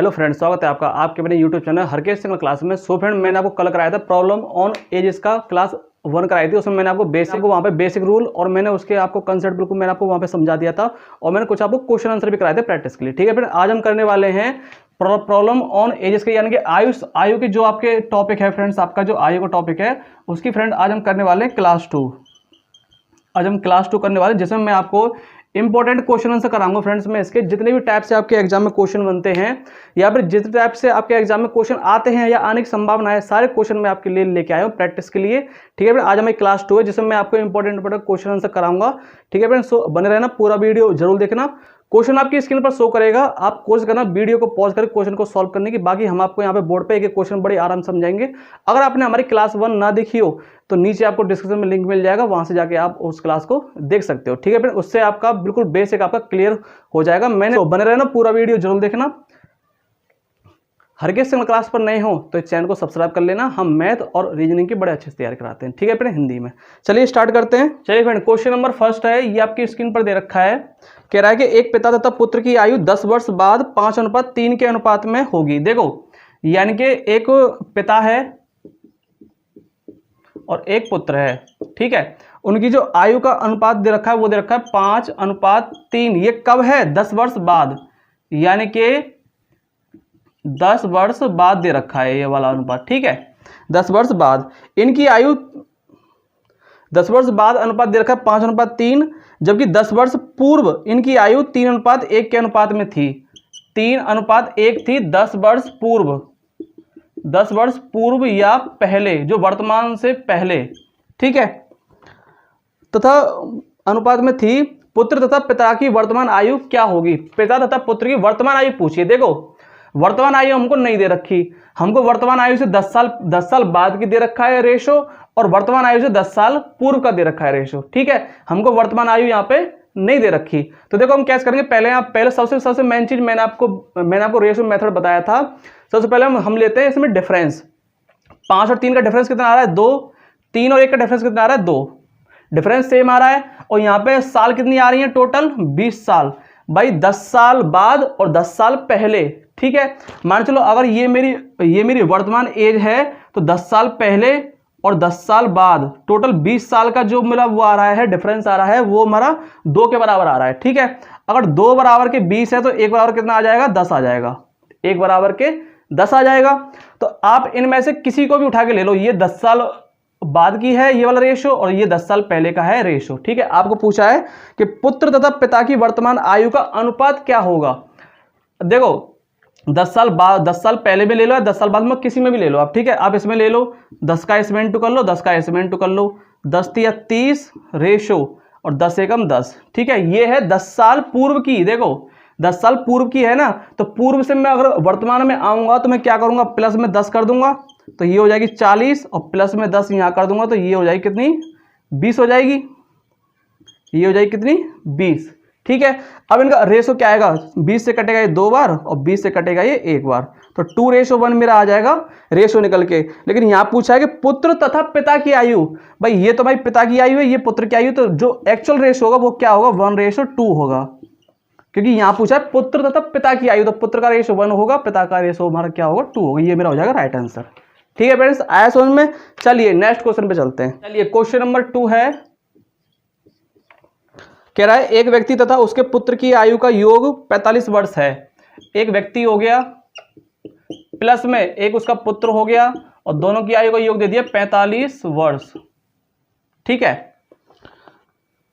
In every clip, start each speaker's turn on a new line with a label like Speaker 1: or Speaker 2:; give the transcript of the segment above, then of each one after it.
Speaker 1: Hello friends, स्वागत है आपका आपके मेरे YouTube channel Harkesh Singh class में। सो फ्रेंड, मैंने आपको कल कराया था प्रॉब्लम ऑन एजेस का क्लास 1 कराई थी। उसमें मैंने आपको बेसिक वहाँ पे बेसिक रूल और मैंने उसके आपको कंसेप्ट बिल्कुल मैंने आपको वहाँ पे समझा दिया था और मैंने कुछ आपको क्वेश्चन आंसर भी कराए थे प्रैक्टिस के लिए। ठीक है फ्रेंड, आज हम करने वाले हैं प्रॉब्लम ऑन एजेस के, यानी कि आयु की जो आपके टॉपिक है फ्रेंड्स, आपका जो आयु का टॉपिक है उसकी फ्रेंड आज हम करने वाले हैं क्लास 2। आज हम क्लास 2 करने वाले जिसमें मैं आपको इंपॉर्टेंट क्वेश्चन आंसर कराऊंगा फ्रेंड्स। में इसके जितने भी टाइप से आपके एग्जाम में क्वेश्चन बनते हैं या फिर जिस टाइप से आपके एग्जाम में क्वेश्चन आते हैं या आने की संभावना है, सारे क्वेश्चन मैं आपके लिए लेके आया हूँ प्रैक्टिस के लिए। ठीक है फ्रेंड, आज हमारी क्लास 2 है जिसमें मैं आपको इंपॉर्टेंट क्वेश्चन आंसर कराऊंगा। ठीक है फ्रेंड, सो बने रहना, पूरा वीडियो जरूर देखना। क्वेश्चन आपकी स्क्रीन पर शो करेगा, आप कोशिश करना वीडियो को पॉज करके क्वेश्चन को सॉल्व करने की। बाकी हम आपको यहाँ पे बोर्ड पे एक एक क्वेश्चन बड़े आराम से समझाएंगे। अगर आपने हमारी क्लास 1 ना देखी हो तो नीचे आपको डिस्क्रिप्शन में लिंक मिल जाएगा, वहां से जाके आप उस क्लास को देख सकते हो। ठीक है फ्रेंड, उससे आपका बिल्कुल बेसिक आपका क्लियर हो जाएगा। मैंने तो बने रहना, पूरा वीडियो जरूर देखना। हरकेश सिंह क्लास पर नए हो तो इस चैनल को सब्सक्राइब कर लेना। हम मैथ और रीजनिंग की बड़े अच्छे से तैयार कराते हैं। ठीक है फ्रेंड, हिंदी में। चलिए स्टार्ट करते हैं। चलिए फ्रेंड, क्वेश्चन नंबर फर्स्ट है, ये आपकी स्क्रीन पर दे रखा है। कह रहा है कि एक पिता तथा पुत्र की आयु 10 वर्ष बाद 5:3 के अनुपात में होगी। देखो, यानी कि एक पिता है और एक पुत्र है। ठीक है, उनकी जो आयु का अनुपात दे रखा है वो दे रखा है 5:3। ये कब है? 10 वर्ष बाद, यानी कि 10 वर्ष बाद दे रखा है ये वाला अनुपात। ठीक है, 10 वर्ष बाद इनकी आयु 10 वर्ष बाद अनुपात दे रखा है 5:3, जबकि 10 वर्ष पूर्व इनकी आयु 3:1 के अनुपात में थी। 3:1 थी 10 वर्ष पूर्व, 10 वर्ष पूर्व या पहले, जो वर्तमान से पहले। ठीक है, तथा अनुपात में थी। पुत्र तथा पिता की वर्तमान आयु क्या होगी? पिता तथा पुत्र की वर्तमान आयु पूछिए। देखो, वर्तमान आयु हमको नहीं दे रखी, हमको वर्तमान आयु से 10 साल बाद की दे रखा है रेशो, और वर्तमान आयु से 10 साल पूर्व का दे रखा है रेशो। ठीक है, हमको वर्तमान आयु यहाँ पे नहीं दे रखी। तो देखो हम कैसे करेंगे, पहले सबसे मेन चीज मैंने आपको रेशो मेथड बताया था। सबसे पहले हम लेते हैं इसमें डिफरेंस। 5 और 3 का डिफरेंस कितना आ रहा है? 2। 3 और 1 का डिफरेंस कितना आ रहा है? 2। डिफरेंस सेम आ रहा है। और यहाँ पे साल कितनी आ रही है? टोटल 20 साल। भाई 10 साल बाद और 10 साल पहले। ठीक है, मान चलो अगर ये मेरी वर्तमान एज है तो 10 साल पहले और 10 साल बाद, टोटल 20 साल का जो मेरा वो आ रहा है, डिफरेंस आ रहा है, वो हमारा 2 के बराबर आ रहा है। ठीक है, अगर 2 बराबर के 20 है तो 1 बराबर कितना आ जाएगा? 10 आ जाएगा। 1 बराबर के 10 आ जाएगा। तो आप इनमें से किसी को भी उठा के ले लो, ये 10 साल बाद की है ये वाला रेशो और ये 10 साल पहले का है रेशो। ठीक है, आपको पूछा है कि पुत्र तथा पिता की वर्तमान आयु का अनुपात क्या होगा। देखो, 10 साल पहले में ले लो या 10 साल बाद में, किसी में भी ले लो आप। ठीक है, आप इसमें ले लो, 10 का इसमें इंटू कर लो, 10 का इसमें इंटू कर लो, 10 या 30 रेशो और 10 एकम 10। ठीक है, ये है 10 साल पूर्व की। देखो 10 साल पूर्व की है ना, तो पूर्व से मैं अगर वर्तमान में आऊंगा तो मैं क्या करूंगा? प्लस में 10 कर दूंगा तो ये हो जाएगी 40, और प्लस में 10 यहां कर दूंगा तो ये हो जाएगी कितनी? 20 हो जाएगी। ये हो जाएगी कितनी? 20। ठीक है, अब इनका रेशो क्या आएगा? 20 से कटेगा ये 2 बार और 20 से कटेगा ये 1 बार, तो 2:1 मेरा आ जाएगा रेशो निकल के। लेकिन यहां पूछा है कि पुत्र तथा पिता की आयु। भाई ये तो भाई पिता की आयु है, ये पुत्र की आयु, तो जो एक्चुअल रेशो होगा वो क्या होगा? 1:2 होगा, क्योंकि यहां पूछा है पुत्र तथा पिता की आयु, तो पुत्र का रेशो 1 होगा, पिता का रेशो हमारा क्या होगा? 2 होगा। ये मेरा हो जाएगा राइट आंसर। ठीक है फ्रेंड्स, आया समझ में? चलिए नेक्स्ट क्वेश्चन पे चलते हैं। चलिए क्वेश्चन नंबर 2 है, कह रहा है एक व्यक्ति तथा उसके पुत्र की आयु का योग 45 वर्ष है। एक व्यक्ति हो गया, प्लस में एक उसका पुत्र हो गया, और दोनों की आयु का योग दे दिया 45 वर्ष। ठीक है,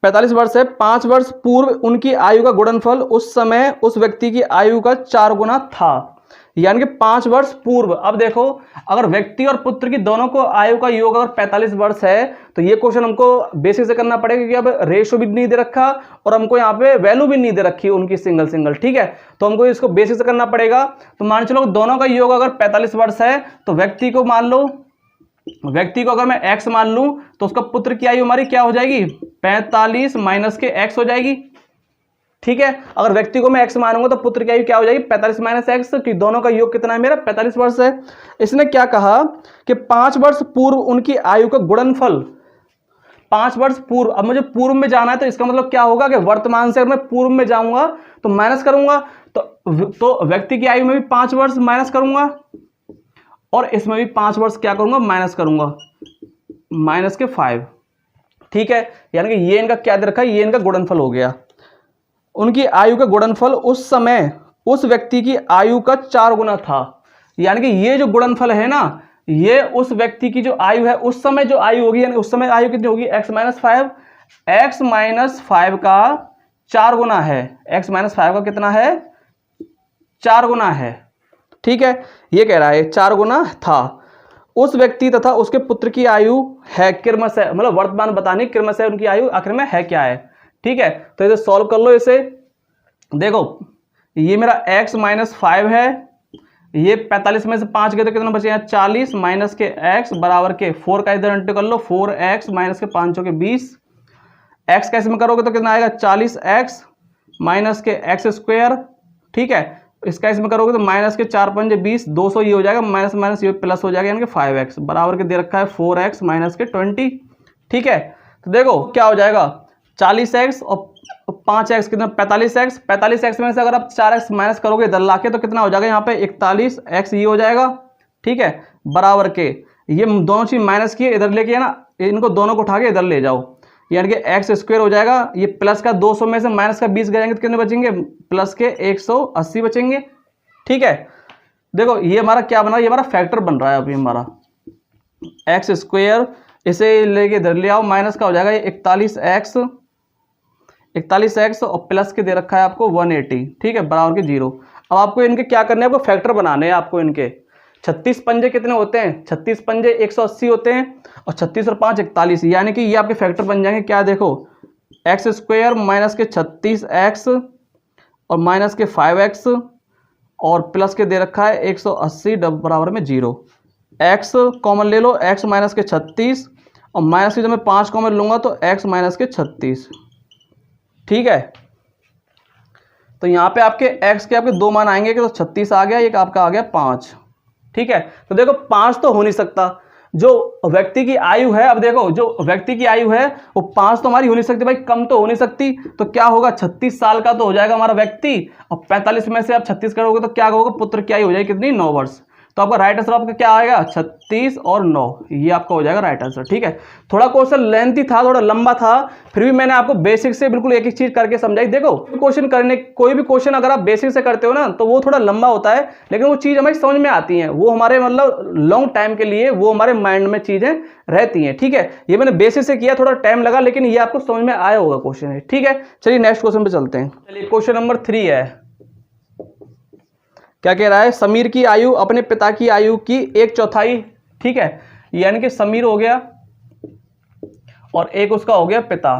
Speaker 1: 45 वर्ष है। 5 वर्ष पूर्व उनकी आयु का गुणनफल उस समय उस व्यक्ति की आयु का 4 गुना था, यानी कि 5 वर्ष पूर्व। अब देखो, अगर व्यक्ति और पुत्र की दोनों को आयु का योग अगर 45 वर्ष है तो ये क्वेश्चन हमको बेसिक से करना पड़ेगा, क्योंकि अब रेशो भी नहीं दे रखा और हमको यहाँ पे वैल्यू भी नहीं दे रखी उनकी सिंगल। ठीक है, तो हमको इसको बेसिक से करना पड़ेगा। तो मान चलो दोनों का योग अगर 45 वर्ष है तो व्यक्ति को अगर मैं x मान लूं तो उसका पुत्र की आयु हमारी क्या हो जाएगी? 45 माइनस के x हो जाएगी। ठीक है, अगर व्यक्ति को मैं x मानूंगा तो पुत्र की आयु क्या हो जाएगी? 45 माइनस x, कि दोनों का योग कितना है मेरा? 45 वर्ष है। इसने क्या कहा कि 5 वर्ष पूर्व उनकी आयु का गुणनफल 5 वर्ष पूर्व। अब मुझे पूर्व में जाना है तो इसका मतलब क्या होगा कि वर्तमान से अगर मैं पूर्व में जाऊंगा तो माइनस करूंगा, तो व्यक्ति की आयु में भी 5 वर्ष माइनस करूंगा और इसमें भी 5 वर्ष क्या करूंगा, माइनस करूंगा, माइनस के 5। ठीक है, यानी कि ये इनका क्या दे रखा है, ये इनका गुणनफल हो गया। उनकी आयु का गुणनफल उस समय उस व्यक्ति की आयु का 4 गुना था। यानी कि ये जो गुणनफल है ना, ये उस व्यक्ति की जो आयु है उस समय जो आयु होगी, यानी उस समय आयु कितनी होगी, x माइनस 5, x माइनस 5 का 4 गुना है, x माइनस 5 का कितना है, 4 गुना है। ठीक है, ये कह रहा है 4 गुना था। उस व्यक्ति तथा उसके पुत्र की आयु है क्रमशः, मतलब वर्तमान बतानी क्रमशः उनकी आयु आखिर में है क्या है। ठीक है, तो इसे सॉल्व कर लो। इसे देखो, ये मेरा x माइनस 5 है, ये 45 में से 5 गए तो कितना बचेगा, 40 माइनस के x बराबर के 4 का इधर अंटे कर लो, 4x माइनस के 5 के 20। x कैसे में करोगे तो कितना आएगा, 40x माइनस के x स्क्वायर। ठीक है, इसका इसमें करोगे तो माइनस के 4 पंजे 20, 200 ये हो जाएगा, माइनस माइनस ये प्लस हो जाएगा, यानी कि 5x बराबर के दे रखा है 4x माइनस के 20। ठीक है, तो देखो क्या हो जाएगा, 40x और 5x कितना, 45x। 45x में से अगर आप 4x माइनस करोगे इधर लाके तो कितना हो जाएगा, यहाँ पे 41x ये हो जाएगा। ठीक है, बराबर के ये दोनों चीज माइनस की इधर लेके है ना, इनको दोनों को उठा के इधर ले जाओ, यानी कि एक्स स्क्वायर हो जाएगा। ये प्लस का 200 में से माइनस का 20 जाएंगे तो कितने बचेंगे, प्लस के 180 बचेंगे। ठीक है, देखो ये हमारा क्या बना, ये हमारा फैक्टर बन रहा है अभी हमारा एक्स स्क्वायर, इसे लेके इधर ले आओ, माइनस का हो जाएगा 41x और प्लस के दे रखा है आपको 180। ठीक है, बराबर के 0। अब आपको इनके क्या करने हैं, आपको फैक्टर बनाने हैं। आपको इनके 36 पंजे कितने होते हैं, 36 पंजे 180 होते हैं और 36 और 5 41, यानी कि ये आपके फैक्टर बन जाएंगे क्या, देखो एक्स स्क्वायर माइनस के 36x और माइनस के 5x और प्लस के दे रखा है 180 बराबर में 0। x कॉमन ले लो, x माइनस के 36 और माइनस के जब मैं 5 कॉमन लूंगा तो x माइनस के 36। ठीक है, तो यहाँ पे आपके x के आपके 2 मान आएंगे कि तो 36 आ गया, एक आपका आ गया 5। ठीक है, तो देखो 5 तो हो नहीं सकता, जो व्यक्ति की आयु है, अब देखो जो व्यक्ति की आयु है वो 5 तो हमारी हो नहीं सकती भाई, कम तो हो नहीं सकती, तो क्या होगा 36 साल का तो हो जाएगा हमारा व्यक्ति, और 45 में से आप 36 करोगे तो क्या होगा, पुत्र की आयु हो जाएगी कितनी, 9 वर्ष। तो आपका राइट आंसर आपका क्या आएगा, 36 और 9, ये आपका हो जाएगा राइट आंसर। ठीक है, थोड़ा क्वेश्चन लेंथी था, थोड़ा लंबा था, फिर भी मैंने आपको बेसिक से बिल्कुल एक एक चीज करके समझाई। देखो कोई भी क्वेश्चन अगर आप बेसिक से करते हो ना तो वो थोड़ा लंबा होता है, लेकिन वो चीज हमारी समझ में आती है, वो हमारे मतलब लॉन्ग टाइम के लिए वो हमारे माइंड में चीजें रहती हैं। ठीक है, ये मैंने बेसिक से किया, थोड़ा टाइम लगा, लेकिन ये आपको समझ में आया होगा क्वेश्चन है। ठीक है, चलिए नेक्स्ट क्वेश्चन पे चलते हैं। चलिए क्वेश्चन नंबर 3 है, क्या कह रहा है, समीर की आयु अपने पिता की आयु की 1/4। ठीक है, यानी कि समीर हो गया और एक उसका हो गया पिता।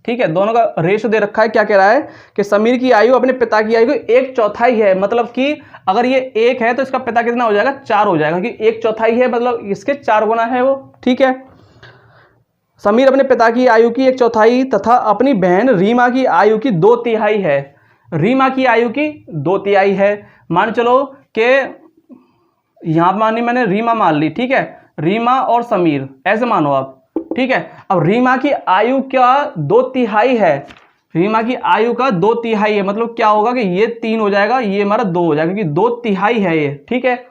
Speaker 1: ठीक है, दोनों का रेशो दे रखा है। क्या कह रहा है कि समीर की आयु अपने पिता की आयु की 1/4 है, मतलब कि अगर ये 1 है तो इसका पिता कितना हो जाएगा, 4 हो जाएगा, क्योंकि 1/4 है मतलब इसके 4 गुना है वो। ठीक है, समीर अपने पिता की आयु की 1/4 तथा अपनी बहन रीमा की आयु की 2/3 है। रीमा की आयु की 2/3 है, मान चलो कि यहां मानी मैंने रीमा मान ली। ठीक है, रीमा और समीर ऐसे मानो आप। ठीक है, अब रीमा की आयु क्या 2/3 है, रीमा की आयु का 2/3 है, मतलब क्या होगा कि ये 3 हो जाएगा, ये हमारा 2 हो जाएगा, क्योंकि 2/3 है ये। ठीक है,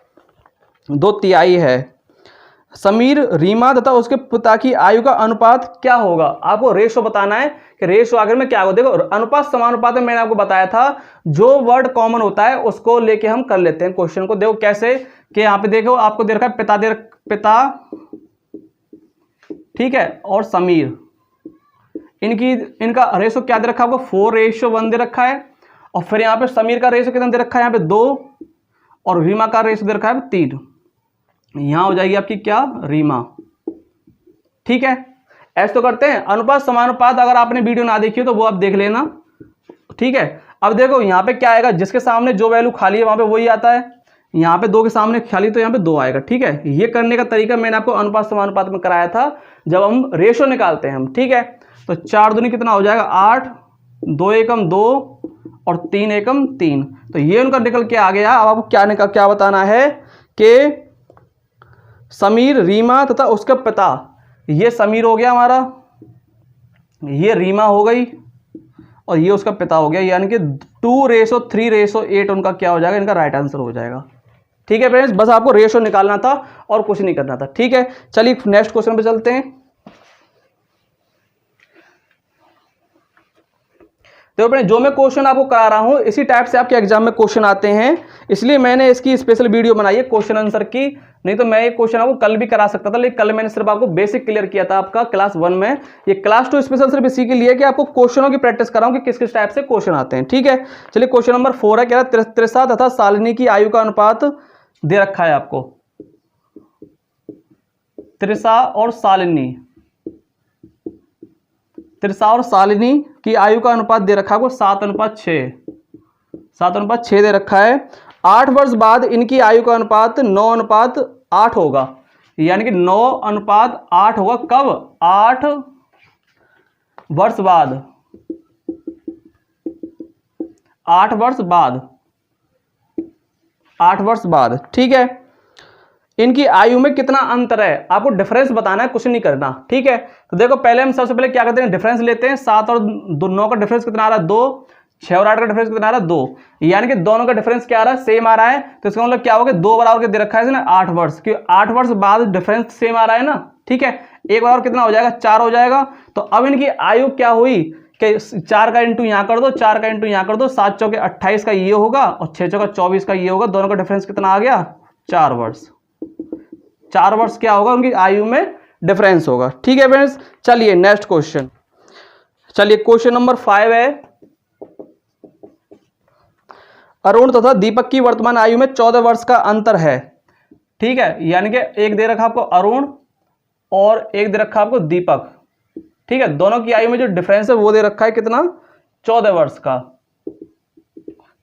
Speaker 1: 2/3 है। समीर रीमा तथा उसके पिता की आयु का अनुपात क्या होगा, आपको रेशो बताना है कि रेशो आखिर में क्या होगा। देखो अनुपात समानुपात में मैंने आपको बताया था, जो वर्ड कॉमन होता है उसको लेके हम कर लेते हैं क्वेश्चन को। देखो कैसे कि यहाँ पे देखो आपको दे रखा है पिता, ठीक है, और समीर, इनका रेशो क्या दे रखा है आपको, 4:1 दे रखा है, और फिर यहाँ पे समीर का रेशो कितना दे रखा है, यहाँ पे 2, और रीमा का रेशो दे रखा है 3। यहां हो जाएगी आपकी क्या, रीमा। ठीक है, ऐसे तो करते हैं। अनुपात समानुपात अगर आपने वीडियो ना देखी हो तो वो आप देख लेना। ठीक है, अब देखो यहाँ पे क्या आएगा, जिसके सामने जो वैल्यू खाली है वहां पे वही आता है, यहाँ पे 2 के सामने खाली तो यहाँ पे 2 आएगा। ठीक है, ये करने का तरीका मैंने आपको अनुपात समानुपात में कराया था जब हम रेशो निकालते हैं हम। ठीक है, तो 4 दूनी कितना हो जाएगा 8, 2 एकम 2 और 3 एकम 3, तो ये उनका निकल के आ गया। अब आपको क्या बताना है कि समीर रीमा तथा उसका पिता, ये समीर हो गया हमारा, ये रीमा हो गई और ये उसका पिता हो गया, यानी कि 2:3:8 उनका क्या हो जाएगा, इनका राइट आंसर हो जाएगा। ठीक है फ्रेंड्स, बस आपको रेशो निकालना था और कुछ नहीं करना था। ठीक है, चलिए नेक्स्ट क्वेश्चन पे चलते हैं। देखो फ्रेंड्स, जो मैं क्वेश्चन आपको करा रहा हूं इसी टाइप से आपके एग्जाम में क्वेश्चन आते हैं, इसलिए मैंने इसकी स्पेशल वीडियो बनाई है क्वेश्चन आंसर की। नहीं तो मैं ये क्वेश्चन आपको कल भी करा सकता था, लेकिन कल मैंने सिर्फ आपको बेसिक क्लियर किया था आपका क्लास 1 में। ये क्लास 2 स्पेशल सिर्फ इसी के लिए कि आपको क्वेश्चनों की प्रैक्टिस कराऊं कि किस किस टाइप से क्वेश्चन आते हैं। ठीक है, चलिए क्वेश्चन नंबर 4 है, कह रहा है त्रिषा तथा शालिनी की आयु का अनुपात दे रखा है आपको। त्रिषा और शालिनी की आयु का अनुपात दे रखा है आपको 7:6। 7:6 दे रखा है। 8 वर्ष बाद इनकी आयु का अनुपात 9:8 होगा, यानी कि 9:8 होगा। कब? 8 वर्ष बाद। 8 वर्ष बाद। 8 वर्ष बाद। ठीक है, इनकी आयु में कितना अंतर है आपको डिफरेंस बताना है, कुछ नहीं करना। ठीक है, तो देखो पहले हम सबसे पहले क्या करते हैं, डिफरेंस लेते हैं। 7 और 9 का डिफरेंस कितना आ रहा है? 2। 6 और 8 का डिफरेंस कितना आ रहा है? 2। यानी कि दोनों का डिफरेंस क्या आ रहा है? सेम आ रहा है। तो इसका मतलब क्या होगा? 2 बराबर के दे रखा है ना 8 वर्ष, क्योंकि 8 वर्ष बाद डिफरेंस सेम आ रहा है ना। ठीक है, एक बराबर कितना हो जाएगा? 4 हो जाएगा। तो अब इनकी आयु क्या हुई कि 4 का इंटू यहां कर दो, 4 का इंटू यहां कर दो, 7 चौके 28 का ये होगा और 6 चौका 24 का ये होगा। दोनों का डिफरेंस कितना आ गया? 4 वर्ष। 4 वर्ष क्या होगा? उनकी आयु में डिफरेंस होगा। ठीक है फ्रेंड्स, चलिए नेक्स्ट क्वेश्चन। चलिए क्वेश्चन नंबर 5 है, अरुण तथा दीपक की वर्तमान आयु में 14 वर्ष का अंतर है। ठीक है, यानी कि एक दे रखा आपको अरुण और एक दे रखा आपको दीपक। ठीक है, दोनों की आयु में जो डिफरेंस है वो दे रखा है कितना? 14 वर्ष का।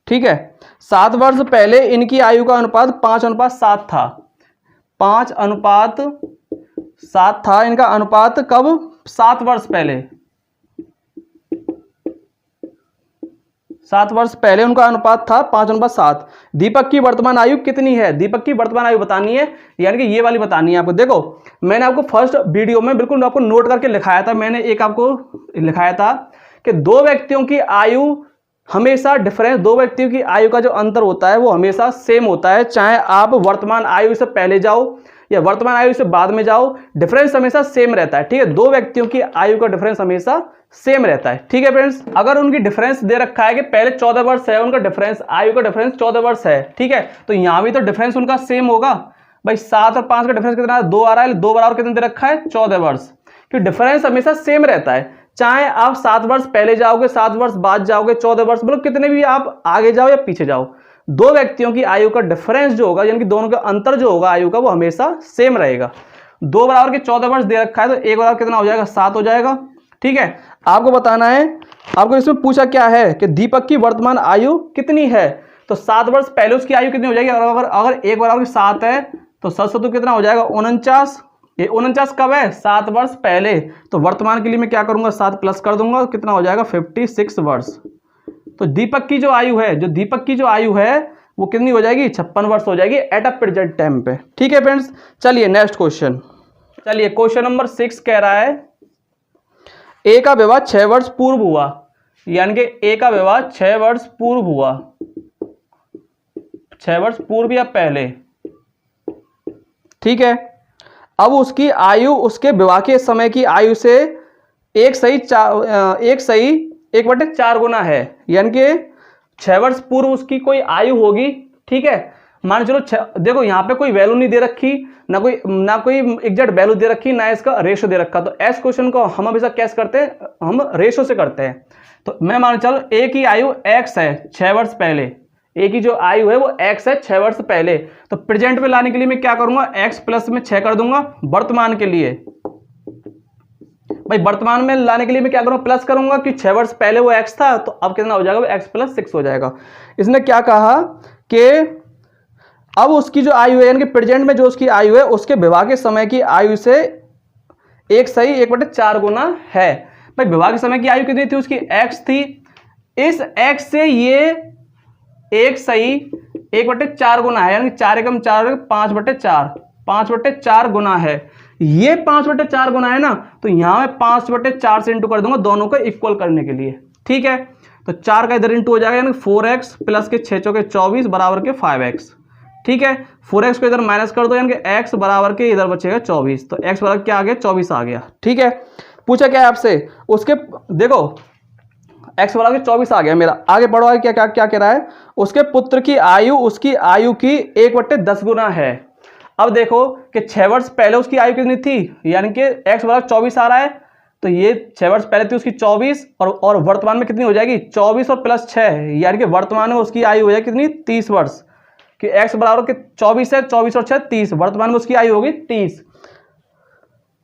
Speaker 1: ठीक है, 7 वर्ष पहले इनकी आयु का अनुपात 5:7 था। 5:7 था इनका अनुपात। कब? 7 वर्ष पहले। 7 वर्ष पहले उनका अनुपात था 5:7। दीपक की वर्तमान आयु कितनी है? दीपक की वर्तमान आयु बतानी है, यानी कि ये वाली बतानी है आपको। देखो मैंने आपको फर्स्ट वीडियो में बिल्कुल आपको नोट करके लिखाया था। मैंने एक आपको लिखाया था कि 2 व्यक्तियों की आयु हमेशा डिफरेंस, 2 व्यक्तियों की आयु का जो अंतर होता है वो हमेशा सेम होता है, चाहे आप वर्तमान आयु से पहले जाओ या वर्तमान आयु से बाद में जाओ, डिफरेंस हमेशा सेम रहता है। ठीक है, 2 व्यक्तियों की आयु का डिफरेंस हमेशा सेम रहता है। ठीक है फ्रेंड्स, अगर उनकी डिफरेंस दे रखा है कि पहले 14 वर्ष है उनका डिफरेंस, आयु का डिफरेंस 14 वर्ष है। ठीक है, तो यहां भी तो डिफरेंस उनका सेम होगा भाई। 7 और 5 का डिफरेंस कितना है? 2 आ रहा है। 2 बराबर कितना दे रखा है? 14 वर्ष। क्योंकि डिफरेंस हमेशा सेम रहता है, चाहे आप 7 वर्ष पहले जाओगे, 7 वर्ष बाद जाओगे, 14 वर्ष, मतलब कितने भी आप आगे जाओ या पीछे जाओ, 2 व्यक्तियों की आयु का डिफरेंस जो होगा, यानी कि दोनों का अंतर जो होगा आयु का, वो हमेशा सेम रहेगा। 2 बराबर के 14 वर्ष दे रखा है, तो 1 बराबर कितना हो जाएगा? 7 हो जाएगा। ठीक है, आपको बताना है, आपको इसमें पूछा क्या है कि दीपक की वर्तमान आयु कितनी है, तो 7 वर्ष पहले उसकी आयु कितनी हो जाएगी? अगर 1 बराबर 7 है तो 7 कितना हो जाएगा? 49। ये 49 कब है? 7 वर्ष पहले। तो वर्तमान के लिए मैं क्या करूंगा? 7 प्लस कर दूंगा, कितना हो जाएगा? 56 वर्ष। तो दीपक की जो आयु है वो कितनी हो जाएगी? 56 वर्ष हो जाएगी एट अ प्रेजेंट टाइम पे। ठीक है फ्रेंड्स, चलिए नेक्स्ट क्वेश्चन। चलिए क्वेश्चन नंबर 6 कह रहा है, ए का विवाह 6 वर्ष पूर्व हुआ, यानी कि ए का विवाह 6 वर्ष पूर्व हुआ। 6 वर्ष पूर्व या पहले। ठीक है, अब उसकी आयु उसके विवाह के समय की आयु से 1/4 गुना है, यानी कि 6 वर्ष पूर्व उसकी कोई आयु होगी। ठीक है, मान चलो देखो यहाँ पे कोई वैल्यू नहीं दे रखी, ना कोई एग्जैक्ट वैल्यू दे रखी, ना इसका रेशो दे रखा। तो एस क्वेश्चन को हम हमेशा कैसे करते हैं? हम रेशो से करते हैं। तो मैं मान चलो ए की आयु x है 6 वर्ष पहले, ए की जो आयु है वो x है 6 वर्ष पहले। तो प्रेजेंट में लाने के लिए मैं क्या करूंगा? x प्लस में 6 कर दूंगा वर्तमान के लिए। भाई वर्तमान में लाने के लिए मैं क्या करूंगा? प्लस करूंगा कि 6 वर्ष पहले वो x था, तो अब कितना हो जाएगा? x + 6 हो जाएगा। इसने क्या कहा कि अब उसकी जो आयु है, यानी कि प्रेजेंट में जो उसकी आयु है उसके विवाह के समय की आयु से 1/4 गुना है। भाई विवाह के समय की आयु कितनी थी? उसकी x थी। इस x से ये 1/4 गुना है, यानी 4 × 4 5/4 गुना है। ये 5/4 गुना है ना, तो यहां मैं 5/4 से इंटू कर दूंगा दोनों को इक्वल करने के लिए। ठीक है, तो 4 का इधर इंटू हो जाएगा, यानी 4x प्लस के 6 चौके 24 बराबर के 5x। ठीक है, 4x को इधर माइनस कर दो, यानी कि x बराबर के इधर बचेगा 24, तो x बराबर क्या आ गया 24 आ गया। ठीक है, पूछा क्या है आपसे, उसके देखो x बराबर के 24 आ गया मेरा। आगे बढ़ो, आगे क्या क्या क्या कह रहा है, उसके पुत्र की आयु उसकी आयु की 1/10 गुना है। अब देखो कि 6 वर्ष पहले उसकी आयु कितनी थी, यानी कि x बराबर 24 आ रहा है, तो ये 6 वर्ष पहले थी उसकी 24 और वर्तमान में कितनी हो जाएगी 24 और प्लस 6, यानी कि वर्तमान में उसकी आयु हो जाएगी कितनी 30 वर्ष, कि x बराबर के 24 है, 24 और 6 30, वर्तमान में उसकी आयु होगी 30।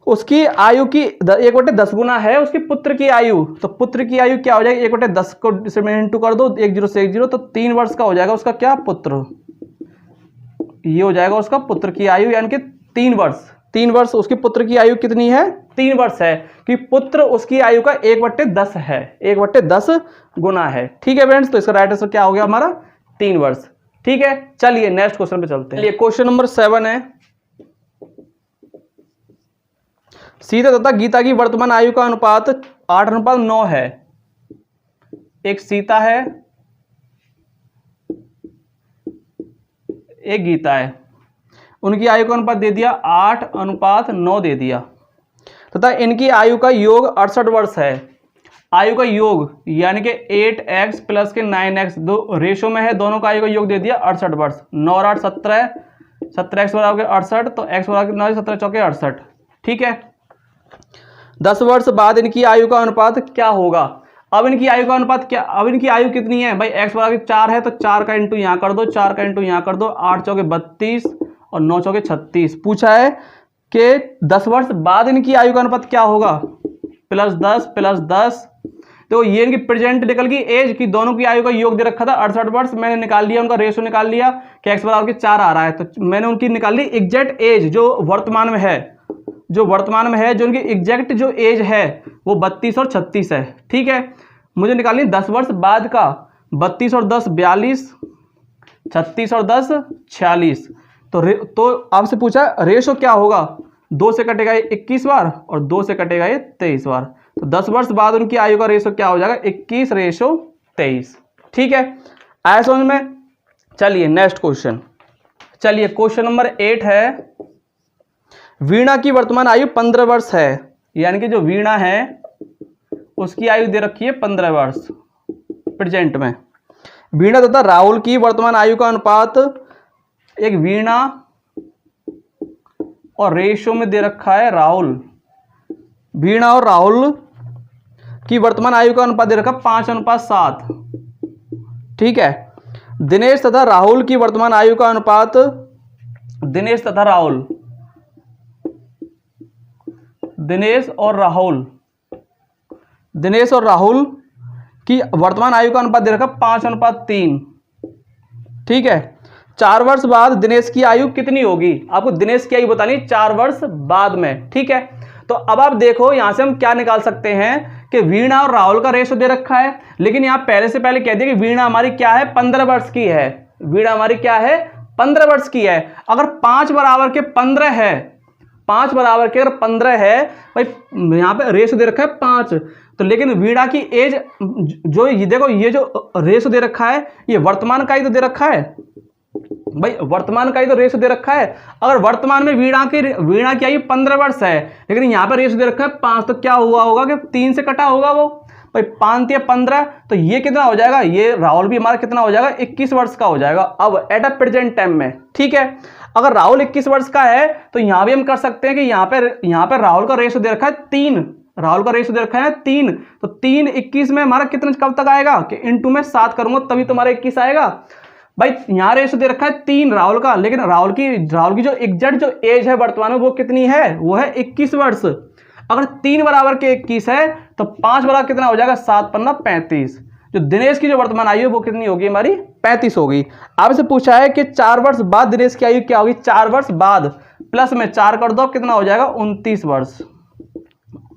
Speaker 1: उसकी आयु की 1/10 गुना है उसकी पुत्र की आयु, तो पुत्र की आयु क्या हो जाएगी 1/10 को इंटू कर दो, 1 0 से 1 0, तो 3 वर्ष का हो जाएगा उसका क्या पुत्र, ये हो जाएगा उसका पुत्र की आयु, यानी कि 3 वर्ष। 3 वर्ष उसकी पुत्र की आयु कितनी है 3 वर्ष है, कि पुत्र उसकी आयु का 1/10 है, 1/10 गुना है। ठीक है फ्रेंड्स, तो इसका राइट आंसर क्या हो गया हमारा 3 वर्ष। ठीक है, चलिए नेक्स्ट क्वेश्चन पे चलते हैं। क्वेश्चन नंबर 7 है, सीता तथा गीता की वर्तमान आयु का अनुपात 8:9 है। एक सीता है, एक गीता है, उनकी आयु का अनुपात दे दिया 8:9 दे दिया, तथा इनकी आयु का योग 68 वर्ष है। आयु का योग यानी कि 8x प्लस के 9x दो रेशो में है, दोनों का आयु का योग दे दिया 68 वर्ष। 9 और 8 17, 17x बराबर 68, तो x बराबर 9 17 चौके 68। ठीक है, 10 वर्ष बाद इनकी आयु का अनुपात क्या होगा। अब इनकी आयु का अनुपात क्या, अब इनकी आयु कितनी है भाई, x बराबर 4 है, तो 4 का इंटू यहाँ कर दो, 4 का इंटू यहाँ कर दो, 8 चौके 32 और 9 चौके 36। पूछा है कि 10 वर्ष बाद इनकी आयु का अनुपात क्या होगा, प्लस 10। तो ये इनकी प्रेजेंट निकल गई एज की, दोनों की आयु का योग दे रखा था 68 वर्ष, मैंने निकाल लिया, उनका रेशो निकाल लिया कि x बराबर के 4 आ रहा है, तो मैंने उनकी निकाल ली एग्जैक्ट एज जो वर्तमान में है, जो उनकी एग्जैक्ट जो एज है वो 32 और 36 है। ठीक है, मुझे निकालनी 10 वर्ष बाद का, 32 और 10 42, 36 और 10 46। तो आपसे पूछा रेशो क्या होगा, 2 से कटेगा ये 21 बार और 2 से कटेगा ये 23 बार, तो 10 वर्ष बाद उनकी आयु का रेशो क्या हो जाएगा 21:23। ठीक है, आया समझ में। चलिए नेक्स्ट क्वेश्चन, चलिए क्वेश्चन नंबर 8 है, वीणा की वर्तमान आयु 15 वर्ष है, यानी कि जो वीणा है उसकी आयु दे रखी है 15 वर्ष प्रेजेंट में। वीणा तथा राहुल की वर्तमान आयु का अनुपात, एक वीणा और रेशो में दे रखा है राहुल, वीणा और राहुल की वर्तमान आयु का अनुपात दे रखा 5:7। ठीक है, दिनेश तथा राहुल की वर्तमान आयु का अनुपात, दिनेश और राहुल की वर्तमान आयु का अनुपात दे रखा 5:3। ठीक है, 4 वर्ष बाद दिनेश की आयु कितनी होगी, आपको दिनेश की आयु बतानी 4 वर्ष बाद में। ठीक है, तो अब आप देखो यहां से हम क्या निकाल सकते हैं कि वीणा और राहुल का रेशो दे रखा है, लेकिन यहां पहले से पहले कह दिया कि वीणा हमारी क्या है 15 वर्ष की है, वीणा हमारी क्या है 15 वर्ष की है। अगर 5 बराबर के 15 है, 5 बराबर के अगर 15 है भाई, यहां पे रेशो दे रखा है 5, तो लेकिन वीणा की एज जो ये देखो, ये जो रेशो दे रखा है ये वर्तमान का ही तो दे रखा है भाई, वर्तमान का ही तो रेशो दे रखा है। अगर वर्तमान में वीणा की आयु 15 वर्ष है, लेकिन यहाँ पर रेशो दे रखा है 5, तो क्या हुआ होगा कि 3 से कटा होगा वो भाई, 5 या 15, तो ये कितना हो जाएगा, ये राहुल भी हमारा कितना हो जाएगा 21 वर्ष का हो जाएगा अब एट अ प्रेजेंट टाइम में। ठीक है, अगर राहुल 21 वर्ष का है तो यहां भी हम कर सकते हैं कि यहाँ पे राहुल का रेशो दे रखा है 3, राहुल का रेशो दे रखा है 3, तो 3 21 में हमारा कितना कब तक आएगा कि इंटू में 7 करूंगा तभी तुम्हारा 21 आएगा भाई। यहां रेशो दे रखा है 3 राहुल का, लेकिन राहुल की जो एग्जैक्ट जो एज है वर्तमान में वो कितनी है, वो है 21 वर्ष। अगर 3 बराबर के 21 है तो 5 बराबर कितना हो जाएगा 7 पन्ना 35। जो दिनेश की जो वर्तमान आयु है वो कितनी होगी हमारी 35 होगी। आपसे पूछा है कि 4 वर्ष बाद दिनेश की आयु क्या होगी, 4 वर्ष बाद प्लस में 4 कर दो कितना हो जाएगा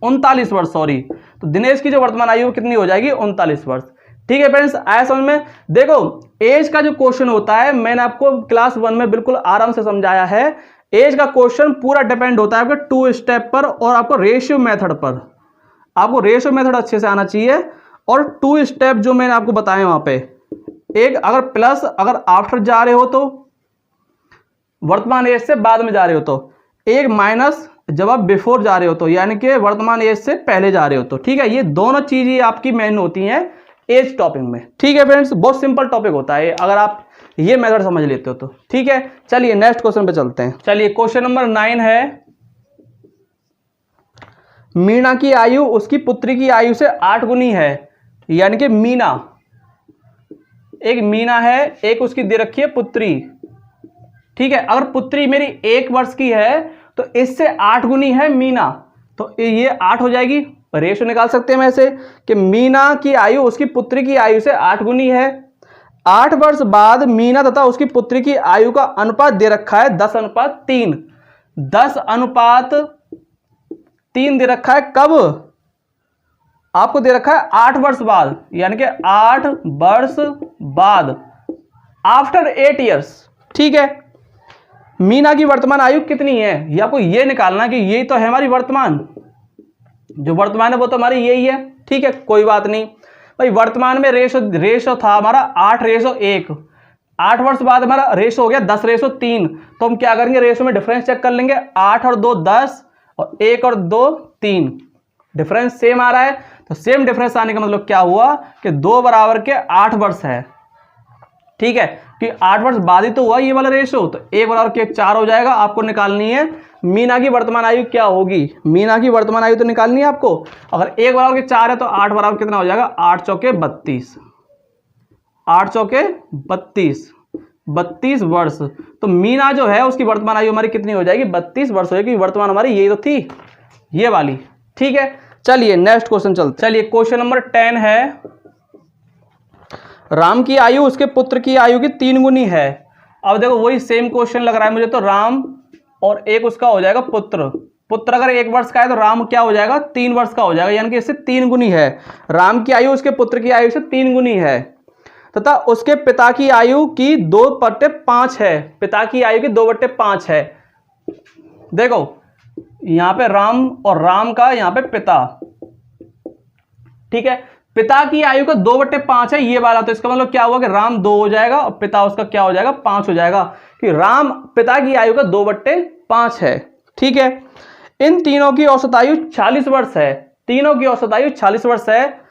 Speaker 1: 39 वर्ष सॉरी, तो दिनेश की जो वर्तमान आयु कितनी हो जाएगी 39 वर्ष। ठीक है फ्रेंड्स, आया समझ में। देखो एज का जो क्वेश्चन होता है मैंने आपको क्लास 1 में बिल्कुल आराम से समझाया है, एज का क्वेश्चन पूरा डिपेंड होता है आपके 2 स्टेप पर और आपको रेशियो मेथड पर। आपको रेशियो मेथड अच्छे से आना चाहिए और 2 स्टेप जो मैंने आपको बताए वहां पे, एक अगर प्लस अगर आफ्टर जा रहे हो तो वर्तमान एज से बाद में जा रहे हो तो, एक माइनस जब आप बिफोर जा रहे हो तो, यानी कि वर्तमान एज से पहले जा रहे हो तो। ठीक है, ये दोनों चीजें आपकी मेन होती हैं एज टॉपिक में। ठीक है फ्रेंड्स, बहुत सिंपल टॉपिक होता है अगर आप ये मेथड समझ लेते हो तो। ठीक है, चलिए नेक्स्ट क्वेश्चन पे चलते हैं। चलिए क्वेश्चन नंबर 9 है, मीना की आयु उसकी पुत्री की आयु से 8 गुनी है। यानी कि मीना, एक मीना है, एक उसकी दे रखी है पुत्री। ठीक है, अगर पुत्री मेरी 1 वर्ष की है तो इससे 8 गुनी है मीना, तो ये 8 हो जाएगी। रेशो निकाल सकते हैं हम ऐसे कि मीना की आयु उसकी पुत्री की आयु से 8 गुनी है। 8 वर्ष बाद मीना तथा उसकी पुत्री की आयु का अनुपात दे रखा है 10:3। 10:3 दे रखा है कब? आपको दे रखा है 8 वर्ष बाद, यानी कि 8 वर्ष बाद, आफ्टर 8 ईयर्स। ठीक है, मीना की वर्तमान आयु कितनी है, ये आपको ये निकालना कि यही तो है हमारी वर्तमान, जो वर्तमान है वो तो हमारी यही है। ठीक है, कोई बात नहीं भाई, वर्तमान में रेशो था हमारा 8:1। 8 वर्ष बाद हमारा रेशो हो गया 10:3। तो हम क्या करेंगे, रेशो में डिफरेंस चेक कर लेंगे। 8 और 2 10 और 1 और 2 3, डिफरेंस सेम आ रहा है। तो सेम डिफरेंस आने का मतलब क्या हुआ कि 2 बराबर के 8 वर्ष है। ठीक है, कि 8 वर्ष बाद ही तो हुआ ये वाला रेशो, तो 1 बराबर के 4 हो जाएगा। आपको निकालनी है मीना की वर्तमान आयु क्या होगी, मीना की वर्तमान आयु तो निकालनी है आपको। अगर 1 बराबर के 4 है तो 8 बराबर कितना हो जाएगा, 8 चौके 32, 8 चौके 32, 32 वर्ष। तो मीना जो है उसकी वर्तमान आयु हमारी कितनी हो जाएगी, 32 वर्ष हो जाएगी। वर्तमान हमारी यही तो थी, ये वाली। ठीक है, चलिए नेक्स्ट क्वेश्चन चलते। चलिए क्वेश्चन नंबर 10 है, राम की आयु उसके पुत्र की आयु की 3 गुनी है। अब देखो वही सेम क्वेश्चन लग रहा है मुझे तो, राम और एक उसका हो जाएगा पुत्र। पुत्र अगर 1 वर्ष का है तो राम क्या हो जाएगा, 3 वर्ष का हो जाएगा, यानी कि इससे 3 गुनी है। राम की आयु उसके पुत्र की आयु से 3 गुनी है तथा उसके पिता की आयु की 2/5 है। पिता की आयु की 2/5 है। देखो यहां पे राम और राम का यहां पे पिता। ठीक है, पिता की आयु का 2/5 है ये वाला, तो इसका मतलब क्या हुआ कि राम 2 हो जाएगा और पिता उसका क्या हो जाएगा, 5 हो जाएगा, कि राम पिता की आयु का 2/5 है। ठीक है, इन तीनों की औसत आयु 40 वर्ष है। तीनों की औसत आयु 40 वर्ष है।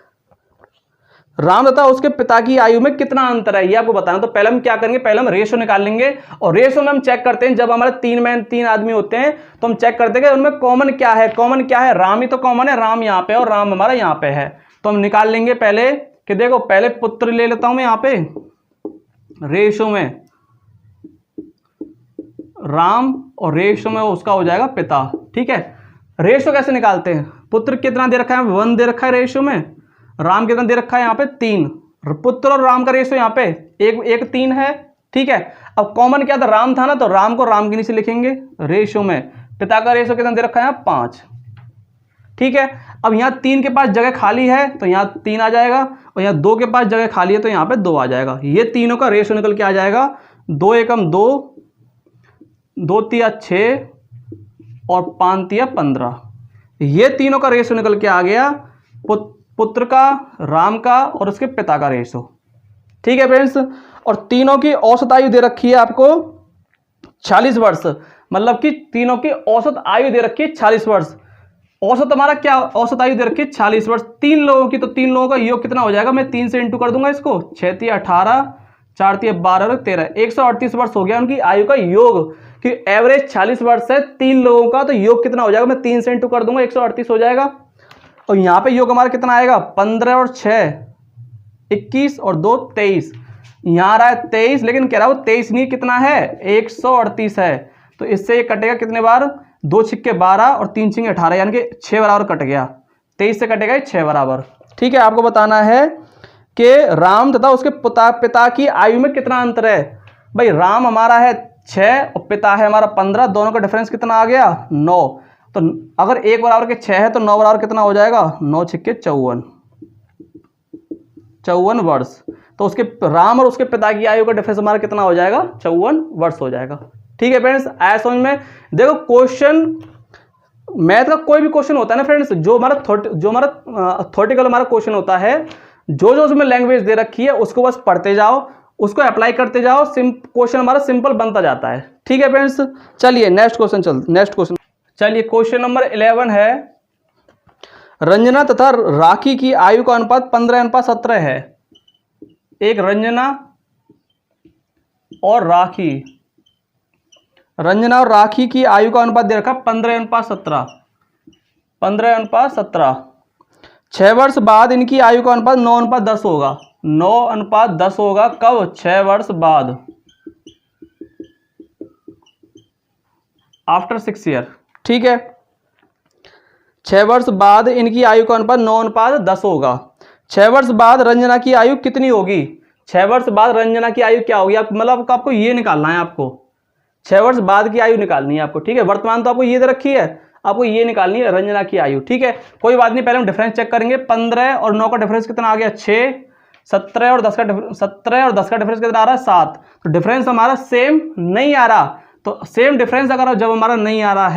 Speaker 1: राम तथा उसके पिता की आयु में कितना अंतर है ये आपको बताना। तो पहले हम क्या करेंगे, पहले हम रेशो निकाल लेंगे और रेशो में हम चेक करते हैं, जब हमारे 3 आदमी होते हैं तो हम चेक करते हैं कि उनमें कॉमन क्या है। कॉमन क्या है, राम ही तो कॉमन है, राम यहाँ पे और राम हमारा यहाँ पे है। तो हम निकाल लेंगे पहले कि देखो, पहले पुत्र ले लेता हूं मैं यहाँ पे रेशो में, राम और रेशो में उसका हो जाएगा पिता। ठीक है, रेशो कैसे निकालते हैं, पुत्र कितना दे रखा है, 1 दे रखा है रेशो में, राम कितना दे रखा है यहाँ पे 3। पुत्र और राम का रेशो यहाँ पे 1:3 है। ठीक है, अब कॉमन क्या था, राम था ना, तो राम को राम के नीचे लिखेंगे रेशो में। पिता का रेशो कितना दे रखा है यहाँ 5। ठीक है, अब यहाँ 3 के पास जगह खाली है तो यहाँ 3 आ जाएगा और यहाँ 2 के पास जगह खाली है तो यहाँ पे 2 आ जाएगा। ये तीनों का रेशो निकल के आ जाएगा 2 एकम 2, 2 तिया 6 और 5 तिया 15। ये तीनों का रेशो निकल के आ गया, पुत्र का, राम का और उसके पिता का रेशो। ठीक है फ्रेंड्स, और तीनों की औसत आयु दे रखी है आपको 40 वर्ष, मतलब कि तीनों की औसत आयु दे रखी है 40 वर्ष। औसत हमारा क्या, औसत आयु दे रखी है 40 वर्ष। 3 लोगों की, तो 3 लोगों का योग कितना हो जाएगा, मैं 3 से इंटू कर दूंगा इसको, 6 तिया 18, 4 तिया 12 और 13, 138 वर्ष हो गया उनकी आयु का योग, कि एवरेज 40 वर्ष है 3 लोगों का, तो योग कितना हो जाएगा, मैं 3 से इंटू कर दूंगा, 138 हो जाएगा। और यहाँ पे योग हमारा कितना आएगा, 15 और 6 21 और 2 23, यहाँ आ रहा है 23, लेकिन कह रहा है वो 23 नहीं, कितना है 138 है। तो इससे ये कटेगा कितने बार, 2 छिक्के 12 और 3 छिक्के 18, यानी कि 6 बराबर कट गया। 23 से कटेगा 6 बराबर। ठीक है, आपको बताना है कि राम तथा उसके पिता की आयु में कितना अंतर है। भाई राम हमारा है 6 और पिता है हमारा 15, दोनों का डिफरेंस कितना आ गया 9। तो अगर 1 बराबर के 6 है तो 9 बराबर कितना हो जाएगा, 9 छिक्के 54 वर्ष। तो उसके राम और उसके पिता की आयु का डिफरेंस हमारा कितना हो जाएगा, 54 वर्ष हो जाएगा। ठीक है फ्रेंड्स, आया समझ में। देखो क्वेश्चन मैथ का कोई भी क्वेश्चन होता है ना फ्रेंड्स, जो हमारा थ्योरेटिकल हमारा क्वेश्चन होता है, जो उसमें लैंग्वेज दे रखी है उसको बस पढ़ते जाओ, उसको अप्लाई करते जाओ, क्वेश्चन हमारा सिंपल बनता जाता है। ठीक है फ्रेंड्स, चलिए नेक्स्ट क्वेश्चन चलिए क्वेश्चन नंबर 11 है, रंजना तथा राखी की आयु का अनुपात 15:17 है। एक रंजना और राखी की आयु का अनुपात दे रखा 15:17। 15:17। 6 वर्ष बाद इनकी आयु का अनुपात 9:10 होगा। 9:10 होगा कब? 6 वर्ष बाद, आफ्टर 6 ईयर। ठीक है, 6 वर्ष बाद इनकी आयु का अनुपात 9:10 होगा। 6 वर्ष बाद रंजना की आयु कितनी होगी? 6 वर्ष बाद रंजना की आयु क्या होगी? मतलब आपको ये निकालना है, आपको 6 वर्ष बाद की आयु निकालनी है आपको। ठीक है, वर्तमान तो आपको ये दे रखी है, आपको ये निकालनी है रंजना की आयु। ठीक है, कोई बात नहीं, पहले हम डिफरेंस चेक करेंगे। 15 और 9 का डिफरेंस कितना आ गया? 6। 17 और 10 का डिफरेंस कितना आ रहा है? 7। तो डिफरेंस हमारा सेम नहीं आ रहा। तो सेम डिफरेंस अगर जब हमारा नहीं आ रहा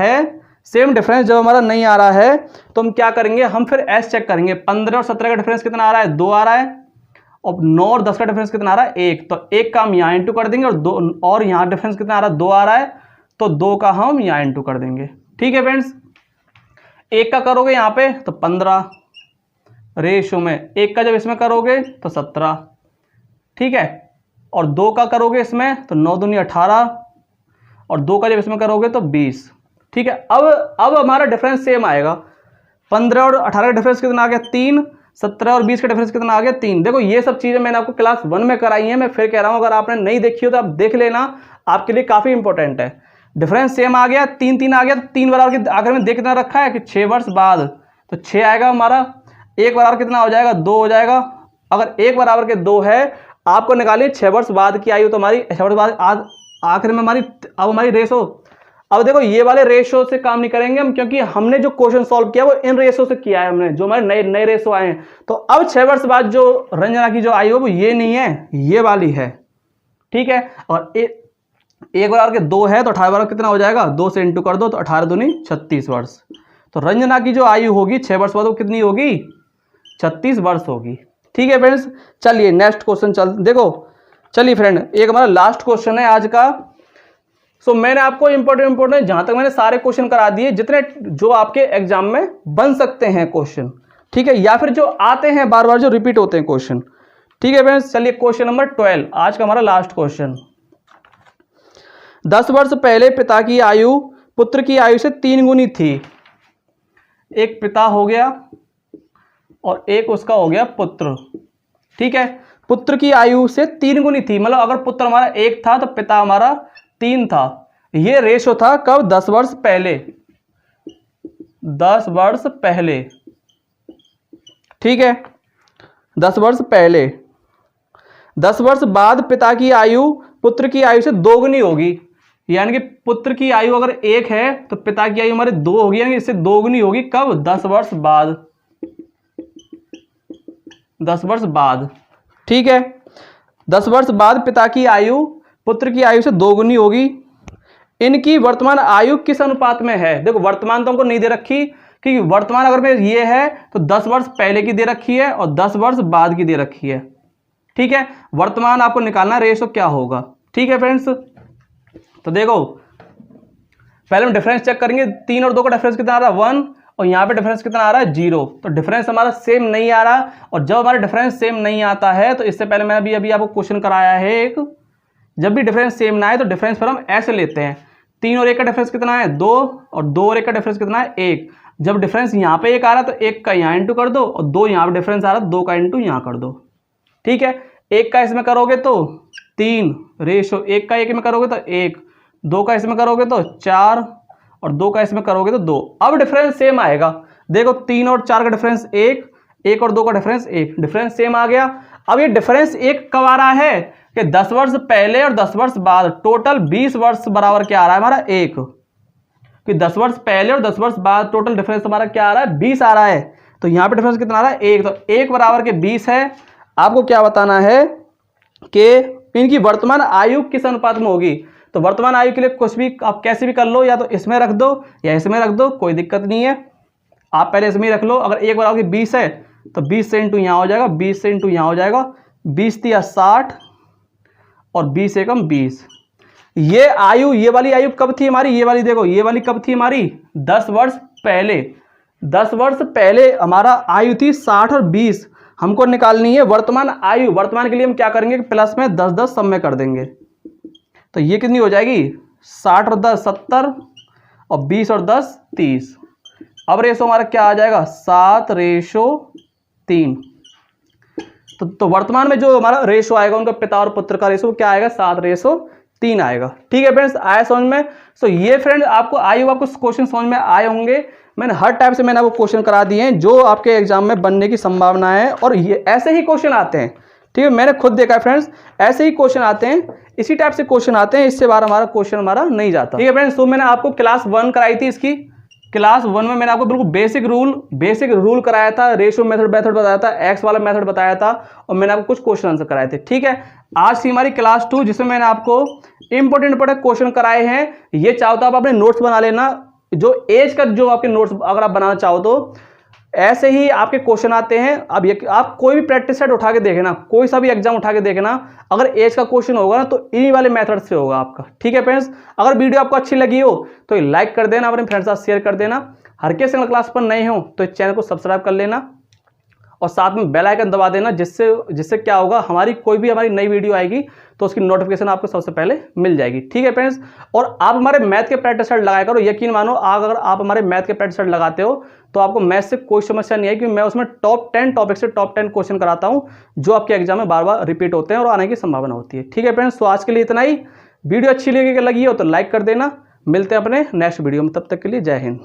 Speaker 1: है, तो हम क्या करेंगे? हम फिर एस चेक करेंगे। 15 और 17 का डिफरेंस कितना आ रहा है? 2 आ रहा है। और 9 और 10 का डिफरेंस कितना आ रहा है? 1। तो 1 का हम यहाँ इंटू कर देंगे, और 2 और यहाँ डिफरेंस कितना आ रहा है? 2 आ रहा है, तो 2 का हम यहाँ इंटू कर देंगे। ठीक है फ्रेंड्स, 1 का करोगे यहाँ पे तो 15 रेशो में, 1 का जब इसमें करोगे तो 17। ठीक है, और 2 का करोगे इसमें तो 9 दूनी 18, और 2 का जब इसमें करोगे तो 20। ठीक है, अब हमारा डिफरेंस सेम आएगा। 15 और 18 का डिफरेंस कितना आ गया? 3। 17 और 20 का डिफरेंस कितना आ गया? 3। देखो ये सब चीजें मैंने आपको क्लास 1 में कराई हैं, मैं फिर कह रहा हूं, अगर आपने नहीं देखी हो तो आप देख लेना, आपके लिए काफी इंपॉर्टेंट है। डिफरेंस सेम आ गया, 3 आ गया, तो 3 बराबर के आखिर में देख कितना रखा है कि 6 वर्ष बाद, तो 6 आएगा हमारा। 1 बराबर कितना हो जाएगा? 2 हो जाएगा। अगर 1 बराबर के 2 है, आपको निकालिए 6 वर्ष बाद की आयु, तो हमारी 6 वर्ष बाद आखिर में हमारी रेशो। अब देखो ये वाले रेशो से काम नहीं करेंगे हम, क्योंकि हमने जो क्वेश्चन सॉल्व किया वो इन रेशो से किया है हमने, जो हमारे नए रेशो आए हैं। तो अब 6 वर्ष बाद जो रंजना की जो आयु है वो ये नहीं है, ये वाली है। ठीक है, और 1 बराबर के 2 है, तो 18 बराबर कितना हो जाएगा? 2 से इंटू कर दो, तो 18 दूनी 36 वर्ष। तो रंजना की जो आयु होगी 6 वर्ष बाद वो कितनी होगी? 36 वर्ष होगी। ठीक है फ्रेंड्स, चलिए नेक्स्ट क्वेश्चन देखो। चलिए फ्रेंड, एक हमारा लास्ट क्वेश्चन है आज का। मैंने आपको इंपॉर्टेंट जहां तक मैंने सारे क्वेश्चन करा दिए, जितने जो आपके एग्जाम में बन सकते हैं क्वेश्चन। ठीक है, या फिर जो आते हैं बार बार, जो रिपीट होते हैं क्वेश्चन। ठीक है फ्रेंड्स, चलिए क्वेश्चन नंबर 12 आज का हमारा लास्ट क्वेश्चन। 10 वर्ष पहले पिता की आयु पुत्र की आयु से 3 गुनी थी। एक पिता हो गया और एक उसका हो गया पुत्र। ठीक है, पुत्र की आयु से 3 गुनी थी, मतलब अगर पुत्र हमारा 1 था तो पिता हमारा 3 था। ये रेशो था कब? 10 वर्ष पहले। 10 वर्ष पहले। ठीक है, 10 वर्ष पहले। 10 वर्ष बाद पिता की आयु पुत्र की आयु से 2 गुनी होगी, यानी कि पुत्र की आयु अगर 1 है तो पिता की आयु हमारे 2 होगी, यानी इससे 2 गुनी होगी। कब? 10 वर्ष बाद। 10 वर्ष बाद। ठीक है, 10 वर्ष बाद पिता की आयु पुत्र की आयु से 2 गुनी होगी। इनकी वर्तमान आयु किस अनुपात में है? देखो वर्तमान तो हमको नहीं दे रखी, क्योंकि वर्तमान अगर में ये है तो 10 वर्ष पहले की दे रखी है और 10 वर्ष बाद की दे रखी है। ठीक है, वर्तमान आपको निकालना, रेशो क्या होगा। ठीक है फ्रेंड्स, तो देखो पहले हम डिफरेंस चेक करेंगे। 3 और 2 का डिफरेंस कितना आ रहा है? 1, और यहाँ पे डिफरेंस कितना आ रहा है? 0। तो डिफरेंस हमारा सेम नहीं आ रहा, और जब हमारा डिफरेंस सेम नहीं आता है तो इससे पहले मैंने अभी आपको क्वेश्चन कराया है एक, जब भी डिफरेंस सेम ना आए तो डिफरेंस फिर हम ऐसे लेते हैं। 3 और 1 का डिफरेंस कितना है? 2, और 2 और 1 का डिफरेंस कितना है? 1। जब डिफरेंस यहाँ पे 1 आ रहा है तो 1 का यहाँ इंटू कर दो, और 2 यहाँ पे डिफरेंस आ रहा है, 2 का इंटू यहाँ कर दो। ठीक है, 1 का इसमें करोगे तो 3 रेशो, 1 का 1 में करोगे तो 1, 2 का इसमें करोगे तो 4, और 2 का इसमें करोगे तो 2। अब डिफरेंस सेम आएगा। देखो 3 और 4 का डिफरेंस 1, 1 और 2 का डिफरेंस 1, डिफरेंस सेम आ गया। अब ये डिफरेंस 1 कब आ रहा है कि 10 वर्ष पहले और 10 वर्ष बाद, टोटल 20 वर्ष बराबर क्या आ रहा है हमारा? 1। कि 10 वर्ष पहले और 10 वर्ष बाद टोटल डिफरेंस हमारा क्या आ रहा है? 20 आ रहा है। तो यहाँ पे डिफरेंस कितना आ रहा है? 1। तो 1 बराबर के 20 है। आपको क्या बताना है कि इनकी वर्तमान आयु किस अनुपात में होगी? तो वर्तमान आयु के लिए कुछ भी आप कैसे भी कर लो, या तो इसमें रख दो या इसमें रख दो, कोई दिक्कत नहीं है। आप पहले इसमें रख लो। अगर 1 बराबर 20 है तो 20 से इंटू यहाँ हो जाएगा, 20 से इंटू यहाँ हो जाएगा, 20 तिया 60 और 20 एकम 20। ये आयु, ये वाली आयु कब थी हमारी, ये वाली देखो, ये वाली कब थी हमारी 10 वर्ष पहले। 10 वर्ष पहले हमारा आयु थी 60 और 20, हमको निकालनी है वर्तमान आयु। वर्तमान के लिए हम क्या करेंगे कि प्लस में 10-10 सब में कर देंगे, तो ये कितनी हो जाएगी 60 और 10 70 और 20 और 10 30। अब रेशो हमारा क्या आ जाएगा 7:3। तो वर्तमान में जो हमारा रेशो आएगा उनका पिता और पुत्र का रेशो क्या आएगा 7:3 आएगा। ठीक है फ्रेंड्स, आया समझ में। तो ये फ्रेंड आपको आयु, आपको क्वेश्चन समझ में आए होंगे। मैंने हर टाइप से मैंने आपको क्वेश्चन करा दिए हैं जो आपके एग्जाम में बनने की संभावना है, और ये ऐसे ही क्वेश्चन आते हैं। ठीक है, मैंने खुद देखा है फ्रेंड्स, ऐसे ही क्वेश्चन आते हैं, इसी टाइप से क्वेश्चन आते हैं, इससे बार हमारा क्वेश्चन हमारा नहीं जाता। ठीक है फ्रेंड्स, तो मैंने आपको क्लास 1 कराई थी, इसकी क्लास 1 में मैंने आपको बिल्कुल बेसिक रूल कराया था, रेशियो मेथड बताया था, एक्स वाला मेथड बताया था, और मैंने आपको कुछ क्वेश्चन आंसर कराए थे। ठीक है, आज थी हमारी क्लास 2 जिसमें मैंने आपको इंपॉर्टेंट क्वेश्चन कराए हैं। ये चाहो तो आप अपने नोट्स बना लेना, जो एज का जो आपके नोट्स अगर आप बनाना चाहो तो ऐसे ही आपके क्वेश्चन आते हैं। अब ये आप कोई भी प्रैक्टिस सेट उठा के देखना, कोई सा भी एग्जाम उठा के देखना, अगर एज का क्वेश्चन होगा ना तो इन्हीं वाले मेथड से होगा आपका। ठीक है फ्रेंड्स, अगर वीडियो आपको अच्छी लगी हो तो लाइक कर देना, अपने फ्रेंड्स के साथ शेयर कर देना। हर के सिंगल क्लास पर नए हो तो इस चैनल को सब्सक्राइब कर लेना और साथ में बेल आइकन दबा देना, जिससे क्या होगा हमारी कोई भी हमारी नई वीडियो आएगी तो उसकी नोटिफिकेशन आपको सबसे पहले मिल जाएगी। ठीक है फ्रेंड्स, और आप हमारे मैथ के प्रैक्टिस सेट लगाया करो। यकीन मानो, अगर आप हमारे मैथ के प्रैक्टिस सेट लगाते हो तो आपको मैथ से कोई समस्या नहीं है, क्योंकि मैं उसमें टॉप 10 टॉपिक से टॉप 10 क्वेश्चन कराता हूं जो आपके एग्जाम में बार बार रिपीट होते हैं और आने की संभावना होती है। ठीक है फ्रेंड्स, तो आज के लिए इतना ही। वीडियो अच्छी लगी हो तो लाइक कर देना। मिलते हैं अपने नेक्स्ट वीडियो में, तब तक के लिए जय हिंद।